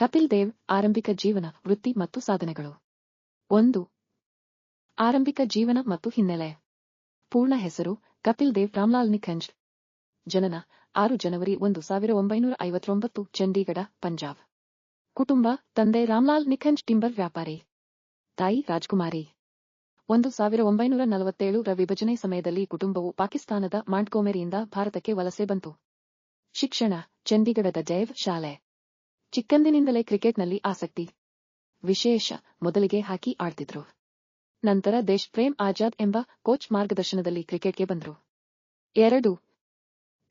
ಕಪಿಲ್ ದೇವ್ ಆರಂಭಿಕ ಜೀವನ, ವೃತ್ತಿ ಮತ್ತು ಸಾಧನೆಗಳು. 1. ಆರಂಭಿಕ ಜೀವನ ಮತ್ತು ಹಿನ್ನೆಲೆ. ಪೂರ್ಣ ಹೆಸರು ಕಪಿಲ್ ದೇವ್ ರಾಮ್ಲಾಲ್ ನಿಖಂಜ್. ಜನನ 6 ಜನವರಿ 1959, ಚಂಡೀಗಢ, ಪಂಜಾಬ್. ಕುಟುಂಬ: ತಂದೆ ರಾಮ್ಲಾಲ್ ನಿಖಂಜ್ ಟಿಂಬರ್ ವ್ಯಾಪಾರಿ, ತಾಯಿ ರಾಜ್ಕುಮಾರಿ. 1947 ರ ವಿಭಜನೆ ಸಮಯದಲ್ಲಿ ಕುಟುಂಬವು ಪಾಕಿಸ್ತಾನದ ಮಾಂಟ್ಗೊಮೆರಿಯಿಂದ ಭಾರತಕ್ಕೆ ವಲಸೆ ಬಂತು. ಶಿಕ್ಷಣ: ಚಂಡೀಗಢದ ಜೈವ್ ಶಾಲೆ. ಚಿಕ್ಕಂದಿನಿಂದಲೇ ಕ್ರಿಕೆಟ್ನಲ್ಲಿ ಆಸಕ್ತಿ. ವಿಶೇಷ: ಮೊದಲಿಗೆ ಹಾಕಿ ಆಡ್ತಿದ್ರು. ನಂತರ ದೇಶ್ ಪ್ರೇಮ್ ಆಜಾದ್ ಎಂಬ ಕೋಚ್ ಮಾರ್ಗದರ್ಶನದಲ್ಲಿ ಕ್ರಿಕೆಟ್ಗೆ ಬಂದ್ರು. 2.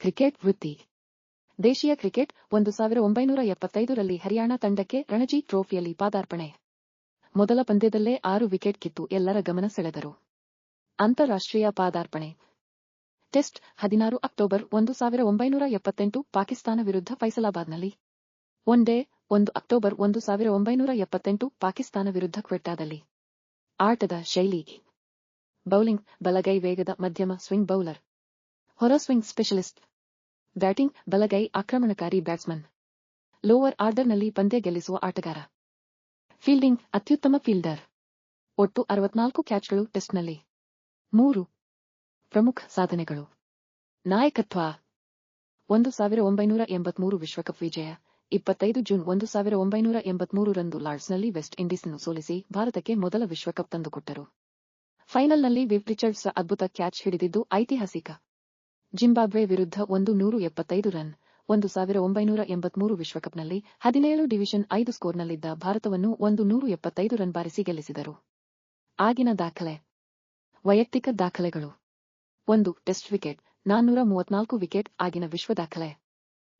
ಕ್ರಿಕೆಟ್ ವೃತ್ತಿ. ದೇಶೀಯ ಕ್ರಿಕೆಟ್ 1975 ರಲ್ಲಿ ಹರಿಯಾಣ ತಂಡಕ್ಕೆ ರಣಜಿ ಟ್ರೋಫಿಯಲ್ಲಿ ಪಾದಾರ್ಪಣೆ. ಮೊದಲ ಪಂದ್ಯದಲ್ಲೇ 6 ವಿಕೆಟ್ ಕಿತ್ತು ಎಲ್ಲರ ಗಮನ ಸೆಳೆದರು. ಅಂತಾರಾಷ್ಟ್ರೀಯ ಪಾದಾರ್ಪಣೆ. ಟೆಸ್ಟ್ 16 ಅಕ್ಟೋಬರ್ 1978 ಪಾಕಿಸ್ತಾನ ವಿರುದ್ಧ ಫೈಸಲಾಬಾದ್ನಲ್ಲಿ. ಒನ್ ಡೇ 1 ಅಕ್ಟೋಬರ್ 1978 ಪಾಕಿಸ್ತಾನ ವಿರುದ್ಧ ಕ್ವೆಟ್ಟಾದಲ್ಲಿ. ಆಟದ ಶೈಲಿ: ಬೌಲಿಂಗ್ ಬಲಗೈ ವೇಗದ ಮಧ್ಯಮ ಸ್ವಿಂಗ್ ಬೌಲರ್, ಹೊರ ಸ್ವಿಂಗ್ ಸ್ಪೆಷಲಿಸ್ಟ್. ಬ್ಯಾಟಿಂಗ್ ಬಲಗೈ ಆಕ್ರಮಣಕಾರಿ ಬ್ಯಾಟ್ಸ್ಮನ್, ಲೋವರ್ ಆರ್ಡರ್ನಲ್ಲಿ ಪಂದ್ಯ ಗೆಲ್ಲಿಸುವ ಆಟಗಾರ. ಫೀಲ್ಡಿಂಗ್ ಅತ್ಯುತ್ತಮ ಫೀಲ್ಡರ್. ಒಟ್ಟು 64 ಕ್ಯಾಚ್ಗಳು ಟೆಸ್ಟ್ನಲ್ಲಿ. 3 ಪ್ರಮುಖ ಸಾಧನೆಗಳು. ನಾಯಕತ್ವ: 1983 ವಿಶ್ವಕಪ್ ವಿಜಯ. 25 ಜೂನ್ 1983 ರಂದು ಲಾರ್ಡ್ಸ್ನಲ್ಲಿ ವೆಸ್ಟ್ ಇಂಡೀಸ್ನ್ನು ಸೋಲಿಸಿ ಭಾರತಕ್ಕೆ ಮೊದಲ ವಿಶ್ವಕಪ್ ತಂದುಕೊಟ್ಟರು. ಫೈನಲ್ನಲ್ಲಿ ವಿವ್ ರಿಚರ್ಡ್ಸ್ ಅದ್ಭುತ ಕ್ಯಾಚ್ ಹಿಡಿದಿದ್ದು ಐತಿಹಾಸಿಕ. ಜಿಂಬಾಬ್ವೆ ವಿರುದ್ಧ 175 ರನ್. 1983 ವಿಶ್ವಕಪ್ನಲ್ಲಿ 17 ಡಿವಿಷನ್ 5 ಸ್ಕೋರ್ನಲ್ಲಿದ್ದ ಭಾರತವನ್ನು 175 ರನ್ ಬಾರಿಸಿ ಗೆಲ್ಲಿಸಿದರು. ಆಗಿನ ದಾಖಲೆ. ವೈಯಕ್ತಿಕ ದಾಖಲೆಗಳು: 1 ಟೆಸ್ಟ್ ವಿಕೆಟ್ 434 ವಿಕೆಟ್ ಆಗಿನ ವಿಶ್ವ ದಾಖಲೆ.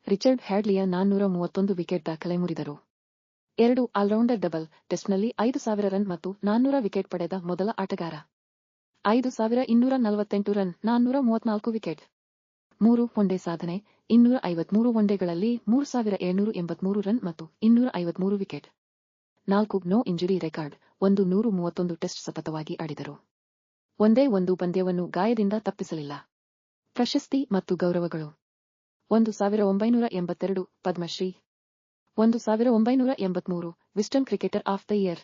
ರಿಚರ್ಡ್ ಹ್ಯಾಡ್ಲಿಯ 431 ವಿಕೆಟ್ ದಾಖಲೆ ಮುರಿದರು. 2 ಆಲ್ರೌಂಡರ್ ಡಬಲ್. ಟೆಸ್ಟ್ನಲ್ಲಿ 5000 ರನ್ ಮತ್ತು 400 ವಿಕೆಟ್ ಪಡೆದ ಮೊದಲ ಆಟಗಾರ. 5248 ರನ್, 434 ವಿಕೆಟ್. 3 ಒನ್ಡೇ ಸಾಧನೆ. 253 ಒನ್ಡೇಗಳಲ್ಲಿ 3783 ರನ್ ಮತ್ತು 253 wicket. 4 no injury record. 131 test ಸತತವಾಗಿ ಆಡಿದರು. ಒಂದೇ ಒಂದು ಪಂದ್ಯವನ್ನು ಗಾಯದಿಂದ ತಪ್ಪಿಸಲಿಲ್ಲ. ಪ್ರಶಸ್ತಿ ಮತ್ತು ಗೌರವಗಳು: 1982 Padmashri. 1983 Wisden cricketer of the year.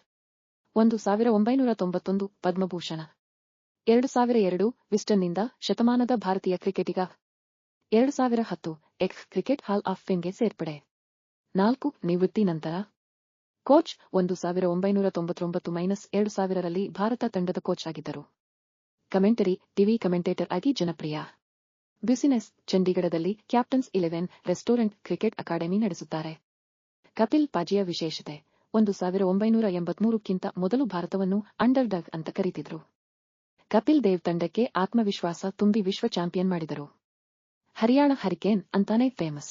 1991 Padmabhushan. 2002 ವಿಸ್ಡನ್ನಿಂದ ಶತಮಾನದ ಭಾರತೀಯ ಕ್ರಿಕೆಟಿಗ. 2010 ಎಕ್ಸ್ ಕ್ರಿಕೆಟ್ ಹಾಲ್ ಆಫ್ ಫೇಮ್ಗೆ ಸೇರ್ಪಡೆ. 4 ನಿವೃತ್ತಿ ನಂತರ ಕೋಚ್. 1999-2000 ರಲ್ಲಿ ಭಾರತ ತಂಡದ ಕೋಚ್ ಆಗಿದ್ದರು. ಕಮೆಂಟರಿ: ಟಿವಿ ಕಮೆಂಟೇಟರ್ ಆಗಿ ಜನಪ್ರಿಯ. ಬ್ಯುಸಿನೆಸ್: ಚಂಡೀಗಢದಲ್ಲಿ ಕ್ಯಾಪ್ಟನ್ಸ್ 11 ರೆಸ್ಟೋರೆಂಟ್, ಕ್ರಿಕೆಟ್ ಅಕಾಡೆಮಿ ನಡೆಸುತ್ತಾರೆ. ಕಪಿಲ್ ಪಾಜಿಯ ವಿಶೇಷತೆ: 1983ಕ್ಕಿಂತ ಮೊದಲು ಭಾರತವನ್ನು ಅಂಡರ್ ಡಾಗ್ ಅಂತ ಕರೀತಿದ್ರು. ಕಪಿಲ್ ದೇವ್ ತಂಡಕ್ಕೆ ಆತ್ಮವಿಶ್ವಾಸ ತುಂಬಿ ವಿಶ್ವ ಚಾಂಪಿಯನ್ ಮಾಡಿದರು. ಹರಿಯಾಣ ಹರಿಕೇನ್ ಅಂತಾನೆ ಫೇಮಸ್.